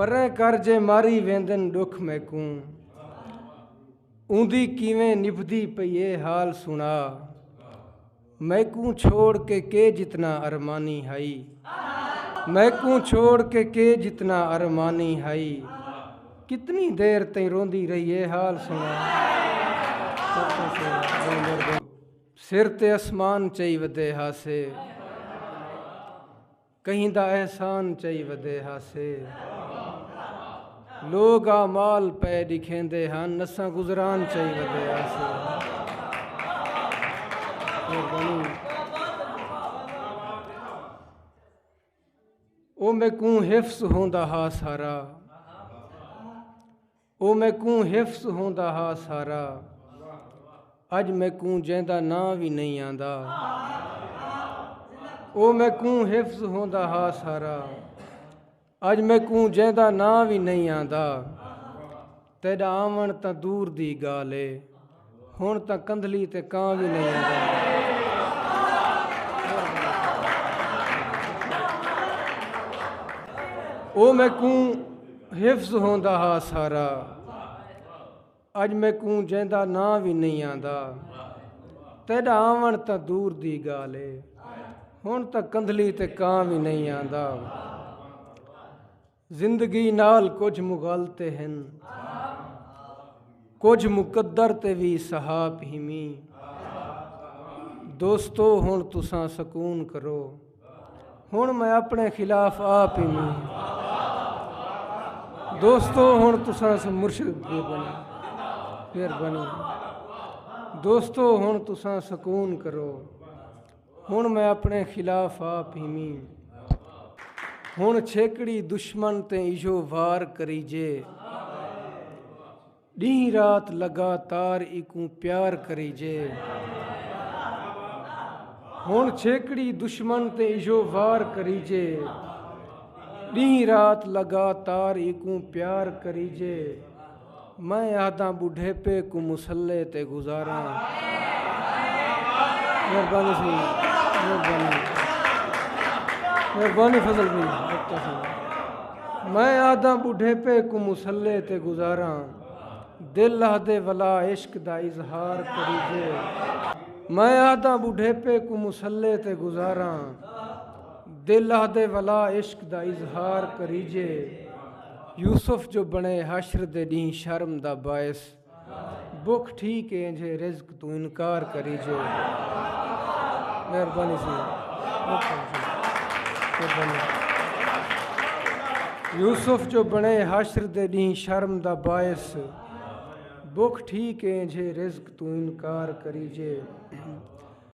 परें कर जे मारी वेंदन दुख मैकूं ऊंधी किवें निभदी पई ए हाल सुना मैकूं छोड़ के जितना अरमानी हाई मैकूं छोड़ के जितना अरमानी हाई कितनी देर तई रोंदी रही ए हाल सुना सिर ते आसमान चई वदे हासे कहीं दा एहसान चई वदे हासे लोग आ माल पै दिखेंदे हन नसा गुजरान चई वदे हासे ओ मैकूं हिफ्स होंदा हा सारा ओ मैकूं हिफ्स होंदा हा सारा अज मैकूं जैंदा नां भी नहीं आंदा ओ मैकूं हिफ्स होंदा हा सारा अज मैकूं जैंदा नां भी नहीं आंदा तेरा आवन तां दूर दी गाल ए हुण तां कंधली ते कां भी नहीं आंदा ओ मैकूं हिफ्स होंदा हा सारा अज मैकूं जैंदा नां भी नहीं आंदा तेरा आवन तां दूर दी गाल ए हुण तां कंधली ते कां भी नहीं आंदा जिंदगी नाल कुछ मुगालते हैं कुछ मुकद्दर ते भी सहाब हिमी दोस्तों हुण तुसां सकून करो हुण मैं अपने खिलाफ आप हिमी दोस्तों हुण तुसां मुर्शिद बने फिर बनी दोस्तों हुण तुसां सकून करो हुण मैं अपने खिलाफ आप हिमी हुण छेकड़ी दुश्मन ते इजो वार करीजे डी रात लगातार इकूं प्यार करीजे हुण छेकड़ी दुश्मन ते इजो वार करीजे डी रात लगातार इकूं प्यार करीजे मैं आदा बुढ़ेपे को मुसल्ले ते गुजारा मेहरबानी सी मेहरबानी फजल भाई मैं आदा बुढ़ेपे को मुसल्ले ते गुजारा दिल आदे वला इश्क दा इजहार करीजे मैं आदा बुढ़ेपे को मुसल्ले ते गुजारा दिल आदे वला इश्क दा इजहार करीजे यूसुफ जो बने हश्र दे डी शर्म दा बायस बुख ठीक है जे रिज़्क तू इनकार करीजे मेहरबानी सी यूसुफ जो बने हश्र दे डी शर्म दा बायस बुख ठीक है जे रिज़्क तू इनकार करीजे